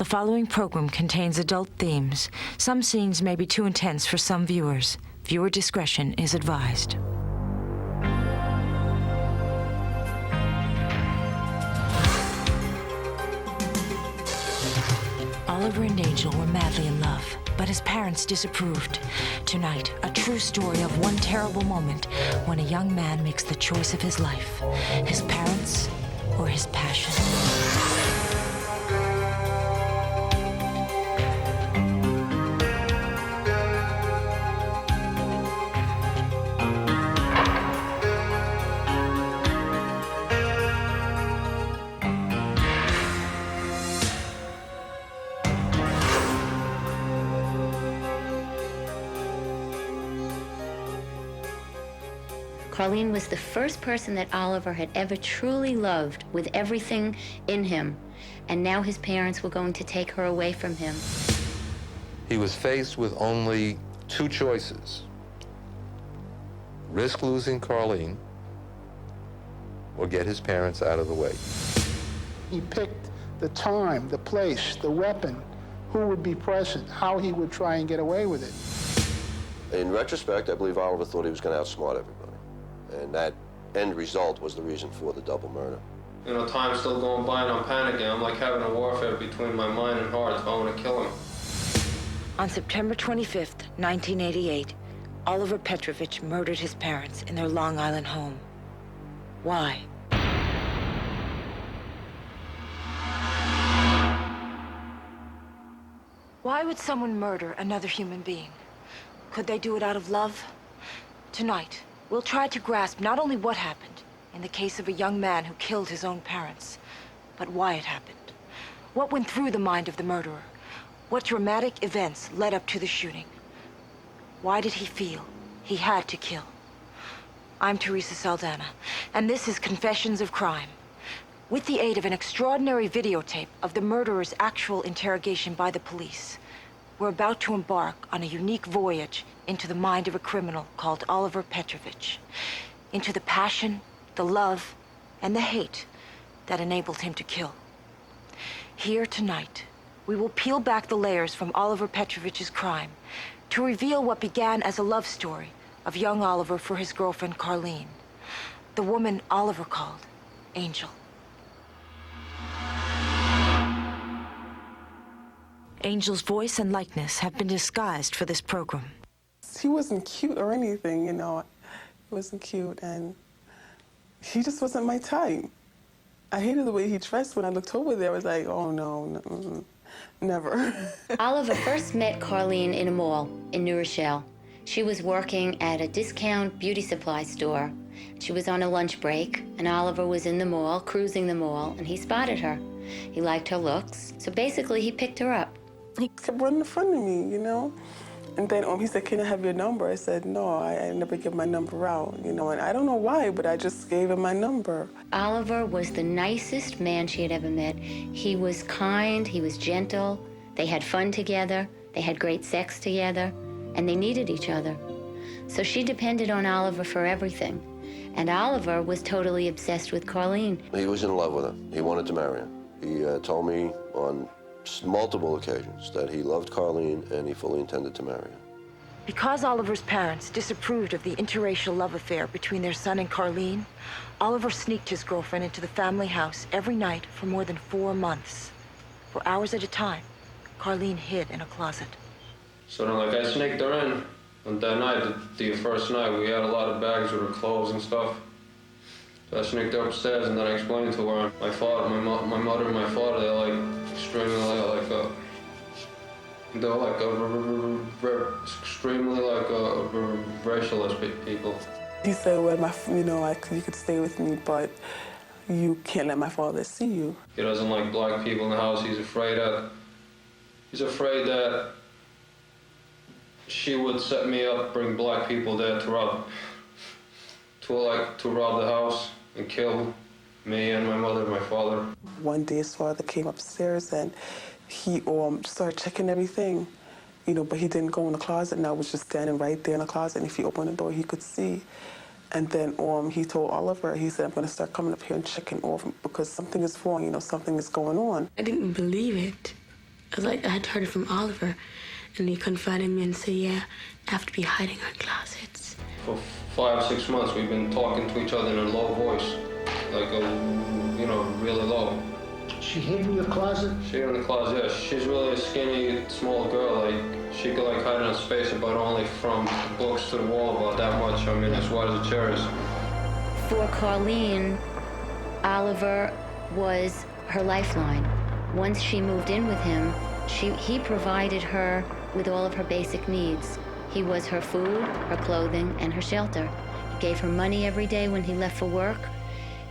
The following program contains adult themes. Some scenes may be too intense for some viewers. Viewer discretion is advised. Oliver and Angel were madly in love, but his parents disapproved. Tonight, a true story of one terrible moment when a young man makes the choice of his life. His parents or his passion. Carlene was the first person that Oliver had ever truly loved with everything in him, and now his parents were going to take her away from him. He was faced with only two choices: risk losing Carlene or get his parents out of the way. He picked the time, the place, the weapon, who would be present, how he would try and get away with it. In retrospect, I believe Oliver thought he was going to outsmart everybody. And that end result was the reason for the double murder. You know, time's still going by and I'm panicking. I'm like having a warfare between my mind and heart if I want to kill him. On September 25th, 1988, Oliver Petrovich murdered his parents in their Long Island home. Why? Why would someone murder another human being? Could they do it out of love? Tonight, we'll try to grasp not only what happened in the case of a young man who killed his own parents, but why it happened. What went through the mind of the murderer? What dramatic events led up to the shooting? Why did he feel he had to kill? I'm Theresa Saldana, and this is Confessions of Crime. With the aid of an extraordinary videotape of the murderer's actual interrogation by the police, we're about to embark on a unique voyage into the mind of a criminal called Oliver Petrovich, into the passion, the love, and the hate that enabled him to kill. Here tonight, we will peel back the layers from Oliver Petrovich's crime to reveal what began as a love story of young Oliver for his girlfriend Carlene, the woman Oliver called Angel. Angel's voice and likeness have been disguised for this program. He wasn't cute or anything, you know. He wasn't cute, and he just wasn't my type. I hated the way he dressed. When I looked over there, I was like, oh, no, never. Oliver first met Carlene in a mall in New Rochelle. She was working at a discount beauty supply store. She was on a lunch break, and Oliver was in the mall, cruising the mall, and he spotted her. He liked her looks, so basically he picked her up. He kept running in front of me, you know? And then he said, can I have your number? I said, no, I never give my number out, you know? And I don't know why, but I just gave him my number. Oliver was the nicest man she had ever met. He was kind, he was gentle. They had fun together, they had great sex together, and they needed each other. So she depended on Oliver for everything. And Oliver was totally obsessed with Carlene. He was in love with her. He wanted to marry her. He told me on multiple occasions that he loved Carlene and he fully intended to marry her. Because Oliver's parents disapproved of the interracial love affair between their son and Carlene, Oliver sneaked his girlfriend into the family house every night for more than 4 months. For hours at a time, Carlene hid in a closet. So then, like, I sneaked her in. And that night, the first night, we had a lot of bags with her clothes and stuff. So I sneaked her upstairs, and then I explained to her, my father, my mother and my father, they're like extremely racialist people. He said, well, you could stay with me, but you can't let my father see you. He doesn't like black people in the house. He's afraid that she would set me up, bring black people there to rob the house and kill me and my mother and my father. One day his father came upstairs and he started checking everything, you know, but he didn't go in the closet, and I was just standing right there in the closet, and if he opened the door, he could see. And then he told Oliver, he said, I'm going to start coming up here and checking over because something is wrong, you know, something is going on. I didn't believe it. I was like, I had heard it from Oliver, and he confided me and said, yeah, I have to be hiding her in closets. For 5 or 6 months, we've been talking to each other in a low voice, like really low. She hid in your closet? She in the closet, yeah. She's really a skinny, small girl. Like, she could like hide in a space about only from the books to the wall about that much. I mean, as wide as a chair is. For Carlene, Oliver was her lifeline. Once she moved in with him, he provided her with all of her basic needs. He was her food, her clothing, and her shelter. He gave her money every day when he left for work,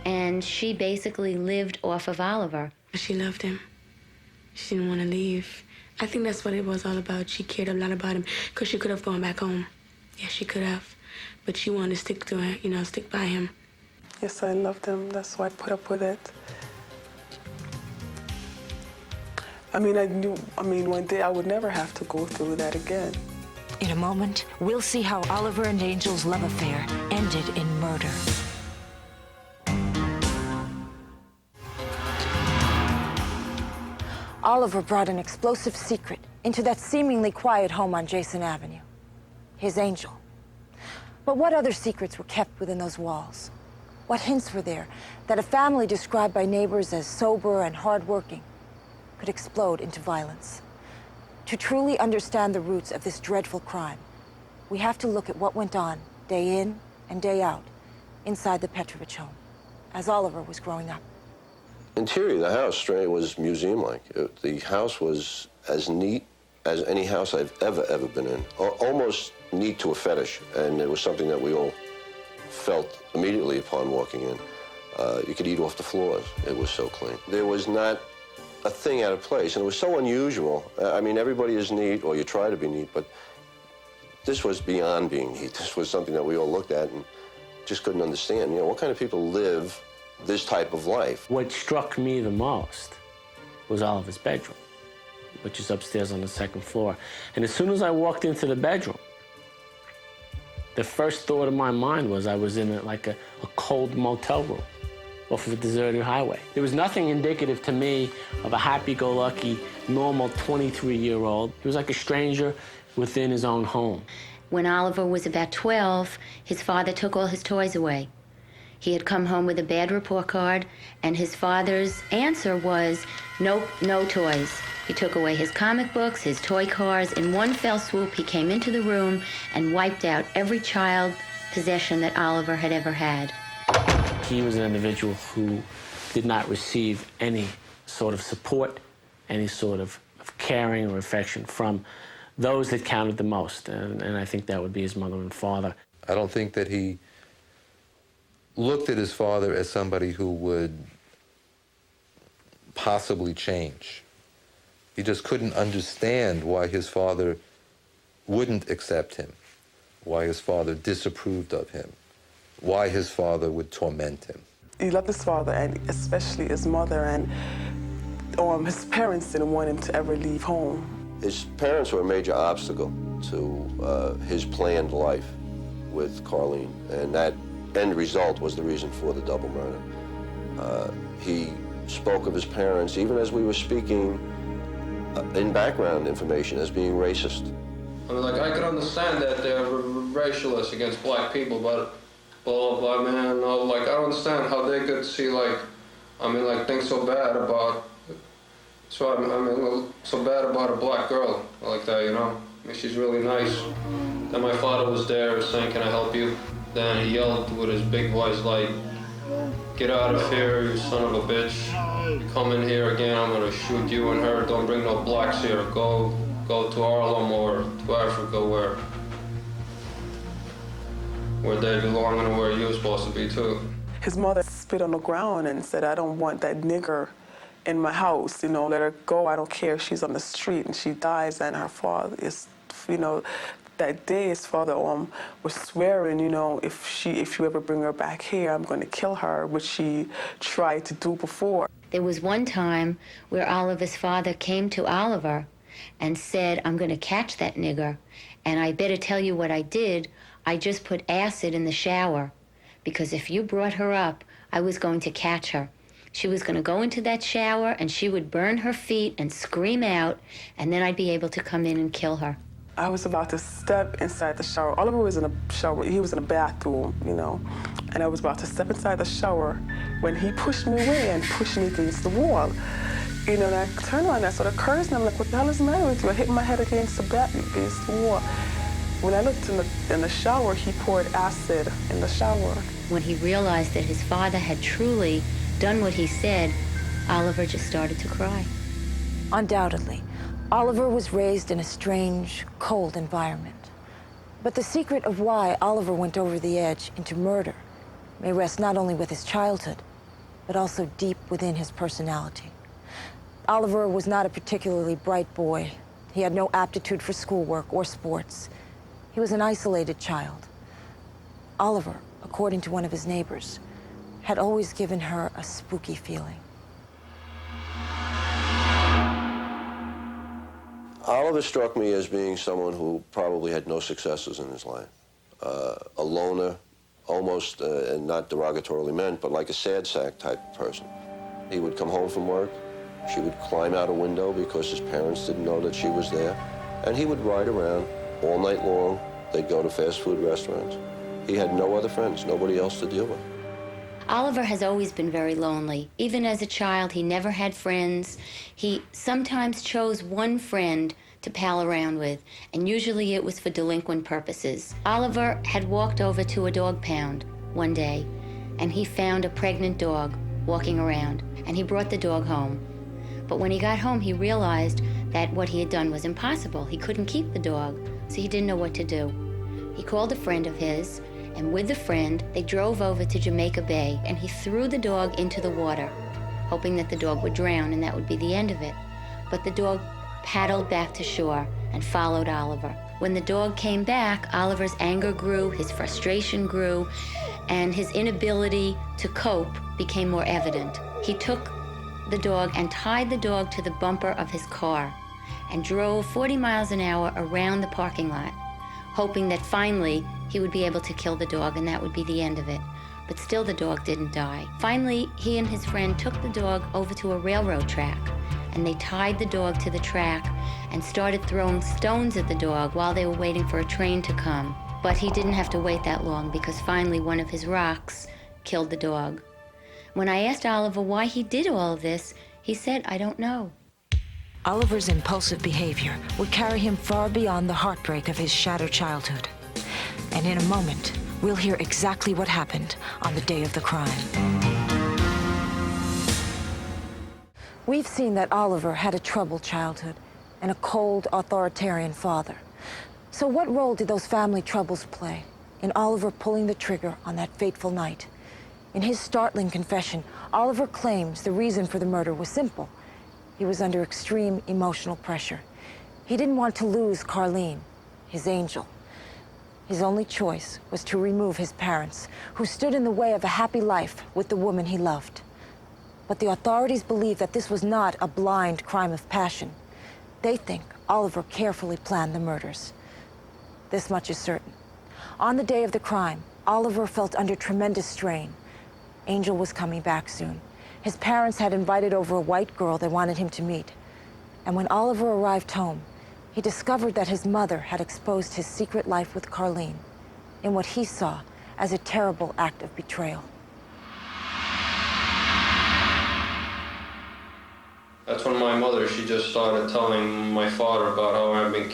and she basically lived off of Oliver. She loved him. She didn't want to leave. I think that's what it was all about. She cared a lot about him, because she could have gone back home. Yeah, she could have. But she wanted to stick to it, stick by him. Yes, I loved him. That's why I put up with it. I mean, one day I would never have to go through that again. In a moment, we'll see how Oliver and Angel's love affair ended in murder. Oliver brought an explosive secret into that seemingly quiet home on Jason Avenue. His Angel. But what other secrets were kept within those walls? What hints were there that a family described by neighbors as sober and hardworking could explode into violence? To truly understand the roots of this dreadful crime, we have to look at what went on day in and day out inside the Petrovich home as Oliver was growing up. Interior of the house was museum-like. The house was as neat as any house I've ever been in. Almost neat to a fetish, and it was something that we all felt immediately upon walking in. You could eat off the floors. It was so clean. There was not a thing out of place, and it was so unusual. I mean, everybody is neat, or you try to be neat, but this was beyond being neat. This was something that we all looked at and just couldn't understand. What kind of people live this type of life? What struck me the most was Oliver's bedroom, which is upstairs on the second floor. And as soon as I walked into the bedroom, the first thought in my mind was I was in a cold motel room off of a deserted highway. There was nothing indicative to me of a happy-go-lucky, normal 23-year-old. He was like a stranger within his own home. When Oliver was about 12, his father took all his toys away. He had come home with a bad report card, and his father's answer was, nope, no toys. He took away his comic books, his toy cars. In one fell swoop, he came into the room and wiped out every child possession that Oliver had ever had. He was an individual who did not receive any sort of support, any sort of caring or affection from those that counted the most, and I think that would be his mother and father. I don't think that he looked at his father as somebody who would possibly change. He just couldn't understand why his father wouldn't accept him, why his father disapproved of him, why his father would torment him. He loved his father, and especially his mother, and his parents didn't want him to ever leave home. His parents were a major obstacle to his planned life with Carlene, and that end result was the reason for the double murder. He spoke of his parents, even as we were speaking, in background information, as being racist. I mean, like, I could understand that they're racialist against black people, but blah, blah, blah, man, no, like, I don't understand how they could see, like, I mean, like, think so bad about, so, I mean, so bad about a black girl like that, I mean, she's really nice. Then my father was there saying, can I help you? Then he yelled with his big voice, like, get out of here, you son of a bitch. You come in here again, I'm gonna shoot you and her. Don't bring no blacks here. Go to Harlem or to Africa where they belong and where you're supposed to be too. His mother spit on the ground and said, I don't want that nigger in my house, let her go. I don't care if she's on the street and she dies. And her father is, that day his father was swearing, if you ever bring her back here, I'm going to kill her, which she tried to do before. There was one time where Oliver's father came to Oliver and said, I'm going to catch that nigger, and I better tell you what I did. I just put acid in the shower, because if you brought her up, I was going to catch her. She was going to go into that shower and she would burn her feet and scream out, and then I'd be able to come in and kill her. I was about to step inside the shower. Oliver was in a shower. He was in a bathroom, you know, and I was about to step inside the shower when he pushed me away and pushed me against the wall. You know, and I turned around and I saw the curtains, and I'm like, what the hell is the matter with you? I hit my head against the wall. When I looked in the shower, he poured acid in the shower. When he realized that his father had truly done what he said, Oliver just started to cry. Undoubtedly, Oliver was raised in a strange, cold environment. But the secret of why Oliver went over the edge into murder may rest not only with his childhood, but also deep within his personality. Oliver was not a particularly bright boy. He had no aptitude for schoolwork or sports. He was an isolated child. Oliver, according to one of his neighbors, had always given her a spooky feeling. Oliver struck me as being someone who probably had no successes in his life. A loner, almost, and not derogatorily meant, but like a sad sack type person. He would come home from work. She would climb out a window because his parents didn't know that she was there. And he would ride around all night long. They'd go to fast food restaurants. He had no other friends, nobody else to deal with. Oliver has always been very lonely. Even as a child, he never had friends. He sometimes chose one friend to pal around with, and usually it was for delinquent purposes. Oliver had walked over to a dog pound one day, and he found a pregnant dog walking around, and he brought the dog home. But when he got home, he realized that what he had done was impossible. He couldn't keep the dog, so he didn't know what to do. He called a friend of his, and with the friend, they drove over to Jamaica Bay, and he threw the dog into the water, hoping that the dog would drown and that would be the end of it. But the dog paddled back to shore and followed Oliver. When the dog came back, Oliver's anger grew, his frustration grew, and his inability to cope became more evident. He took the dog and tied the dog to the bumper of his car and drove 40 miles an hour around the parking lot, hoping that finally he would be able to kill the dog and that would be the end of it. But still the dog didn't die. Finally, he and his friend took the dog over to a railroad track, and they tied the dog to the track and started throwing stones at the dog while they were waiting for a train to come. But he didn't have to wait that long, because finally one of his rocks killed the dog. When I asked Oliver why he did all of this, he said, "I don't know." Oliver's impulsive behavior would carry him far beyond the heartbreak of his shattered childhood. And in a moment, we'll hear exactly what happened on the day of the crime. We've seen that Oliver had a troubled childhood and a cold, authoritarian father. So what role did those family troubles play in Oliver pulling the trigger on that fateful night? In his startling confession, Oliver claims the reason for the murder was simple. He was under extreme emotional pressure. He didn't want to lose Carlene, his angel. His only choice was to remove his parents, who stood in the way of a happy life with the woman he loved. But the authorities believe that this was not a blind crime of passion. They think Oliver carefully planned the murders. This much is certain. On the day of the crime, Oliver felt under tremendous strain. Angel was coming back soon. His parents had invited over a white girl they wanted him to meet. And when Oliver arrived home, he discovered that his mother had exposed his secret life with Carlene in what he saw as a terrible act of betrayal. That's when my mother, she just started telling my father about how I've been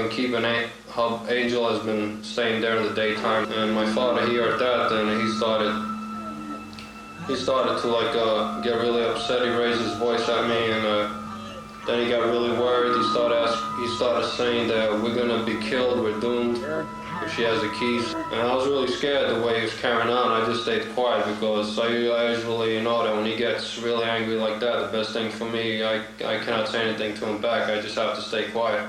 keeping how Angel has been staying there in the daytime. And my father, he heard that, and he started to get really upset. He raised his voice at me, and then he got really worried. He started saying that we're gonna be killed, we're doomed. She has the keys. And I was really scared the way he was carrying on. I just stayed quiet, because I usually know that when he gets really angry like that, the best thing for me, I cannot say anything to him back. I just have to stay quiet.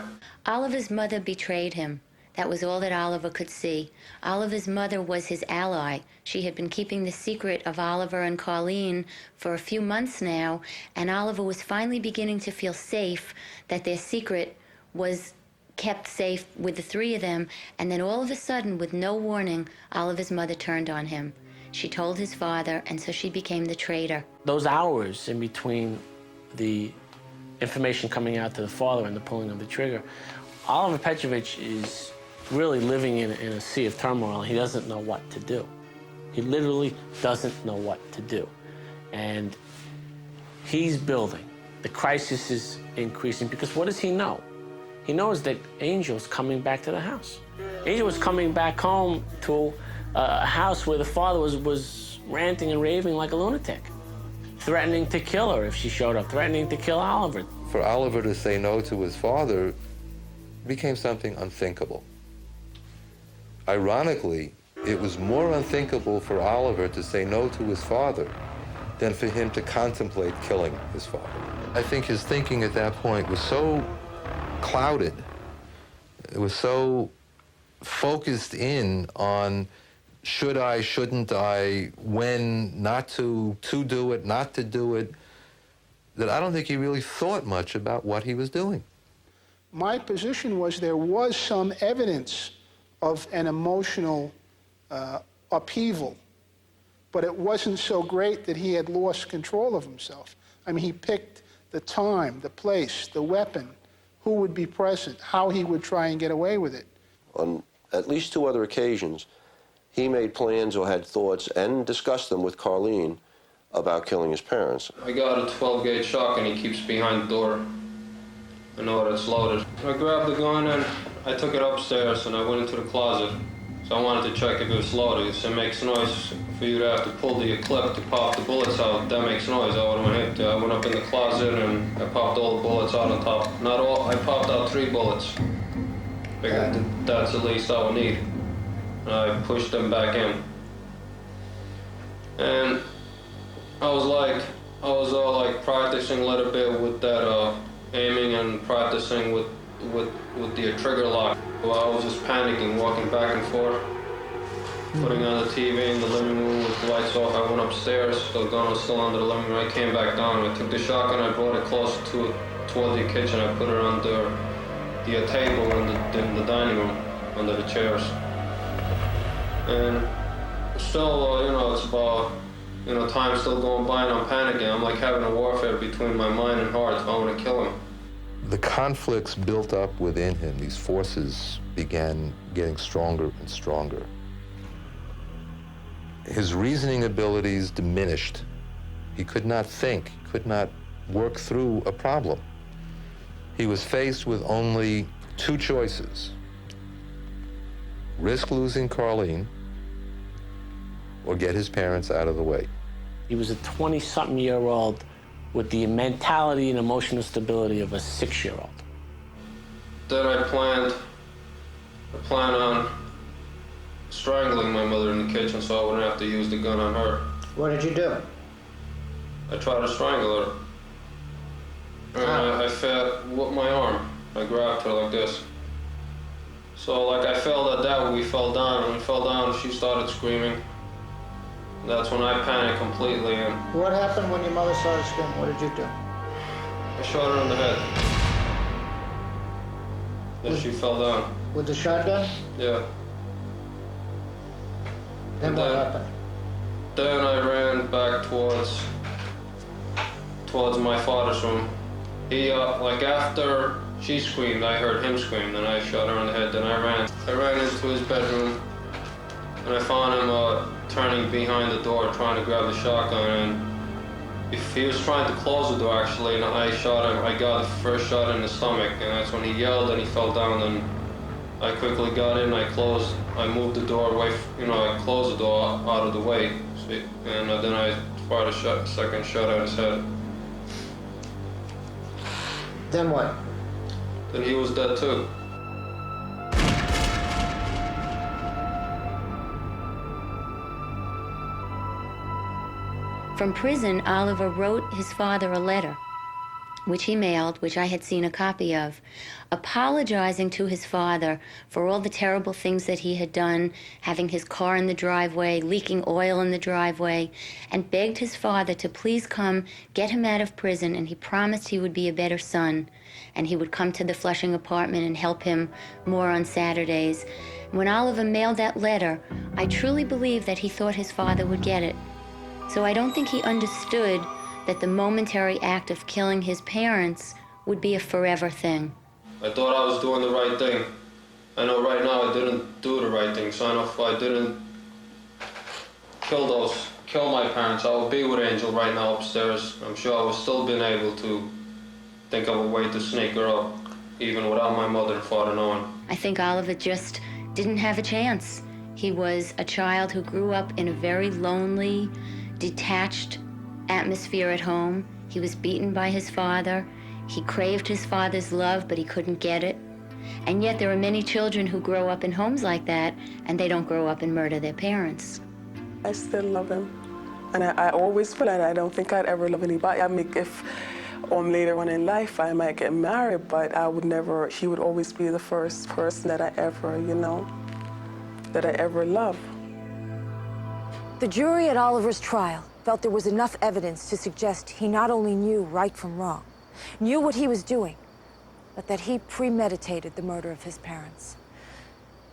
Oliver's mother betrayed him. That was all that Oliver could see. Oliver's mother was his ally. She had been keeping the secret of Oliver and Carlene for a few months now, and Oliver was finally beginning to feel safe that their secret was kept safe with the three of them. And then all of a sudden, with no warning, Oliver's mother turned on him. She told his father, and so she became the traitor. Those hours in between the information coming out to the father and the pulling of the trigger, Oliver Petrovich is really living in a sea of turmoil. He doesn't know what to do. He literally doesn't know what to do. And he's building. The crisis is increasing because what does he know? He knows that Angel's coming back to the house. Angel was coming back home to a house where the father was ranting and raving like a lunatic, threatening to kill her if she showed up, threatening to kill Oliver. For Oliver to say no to his father became something unthinkable. Ironically, it was more unthinkable for Oliver to say no to his father than for him to contemplate killing his father. I think his thinking at that point was so clouded, it was so focused in on should I, shouldn't I, when, not to do it, not to do it, that I don't think he really thought much about what he was doing. My position was there was some evidence of an emotional upheaval, but it wasn't so great that he had lost control of himself. I mean, he picked the time, the place, the weapon, who would be present, how he would try and get away with it. On at least 2 other occasions, he made plans or had thoughts and discussed them with Carlene about killing his parents. I got a 12-gauge shotgun. He keeps behind the door. I know that it's loaded. I grabbed the gun and I took it upstairs and I went into the closet. So I wanted to check if it was loaded. If it makes noise for you to have to pull the clip to pop the bullets out, that makes noise. I would have hit. I went up in the closet and I popped all the bullets out on top. Not all, I popped out 3 bullets. Figured that's the least I would need. And I pushed them back in. And I was all like practicing a little bit with that aiming and practicing with the trigger lock. Well, I was just panicking, walking back and forth, putting on the TV in the living room with the lights off. I went upstairs, the gun was still under the living room. I came back down, I took the shotgun, I brought it closer toward the kitchen. I put it under the table in the dining room, under the chairs. And still, it's about, time still going by and I'm panicking. I'm like having a warfare between my mind and heart. I want to kill him. The conflicts built up within him, these forces began getting stronger and stronger. His reasoning abilities diminished. He could not think, could not work through a problem. He was faced with only 2 choices: risk losing Carlene or get his parents out of the way. He was a 20-something-year-old with the mentality and emotional stability of a 6-year-old. Then I planned on strangling my mother in the kitchen so I wouldn't have to use the gun on her. What did you do? I tried to strangle her. And I fell with my arm. I grabbed her like this. So like I fell at that when we fell down. When we fell down, she started screaming. That's when I panicked completely. And What happened when your mother started screaming? What did you do? I shot her in the head. Then she fell down. With the shotgun? Yeah. Then what happened? Then I ran back towards my father's room. He, like after she screamed, I heard him scream, then I shot her in the head, then I ran into his bedroom, and I found him turning behind the door, trying to grab the shotgun, and if he was trying to close the door actually, and I shot him, I got the first shot in the stomach, and that's when he yelled and he fell down, and I quickly got in, I moved the door away, I closed the door out of the way, and then I fired a second shot at his head. Then what? Then he was dead too. From prison, Oliver wrote his father a letter. which he mailed, which I had seen a copy of, apologizing to his father for all the terrible things that he had done, having his car in the driveway, leaking oil in the driveway, and begged his father to please come get him out of prison, and he promised he would be a better son, and he would come to the Flushing apartment and help him more on Saturdays. When Oliver mailed that letter, I truly believe that he thought his father would get it. So I don't think he understood that the momentary act of killing his parents would be a forever thing. I thought I was doing the right thing. I know right now I didn't do the right thing, so I know if I didn't kill my parents, I would be with Angel right now upstairs. I'm sure I would still been able to think of a way to sneak her up, even without my mother and father knowing. I think Oliver just didn't have a chance. He was a child who grew up in a very lonely, detached atmosphere at home. He was beaten by his father. He craved his father's love, but he couldn't get it. And yet there are many children who grow up in homes like that, and they don't grow up and murder their parents. I still love him. And I always will, and I don't think I'd ever love anybody. I mean, if later on in life I might get married, but I would never, he would always be the first person that I ever, that I ever loved. The jury at Oliver's trial felt there was enough evidence to suggest he not only knew right from wrong, knew what he was doing, but that he premeditated the murder of his parents.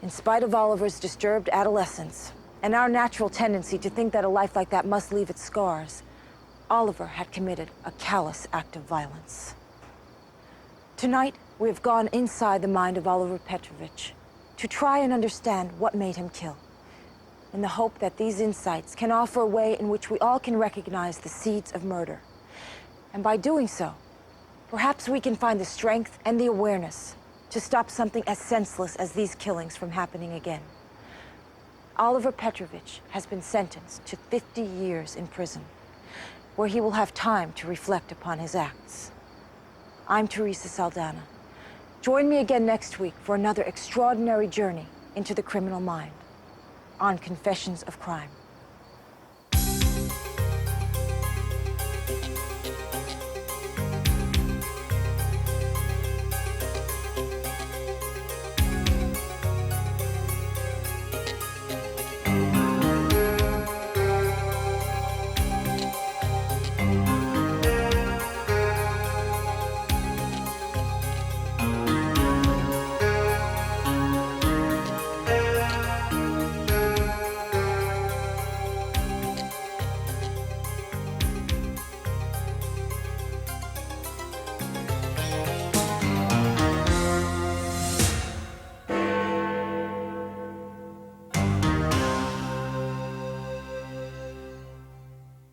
In spite of Oliver's disturbed adolescence and our natural tendency to think that a life like that must leave its scars, Oliver had committed a callous act of violence. Tonight, we have gone inside the mind of Oliver Petrovich to try and understand what made him kill, in the hope that these insights can offer a way in which we all can recognize the seeds of murder. And by doing so, perhaps we can find the strength and the awareness to stop something as senseless as these killings from happening again. Oliver Petrovich has been sentenced to 50 years in prison, where he will have time to reflect upon his acts. I'm Theresa Saldana. Join me again next week for another extraordinary journey into the criminal mind on Confessions of Crime.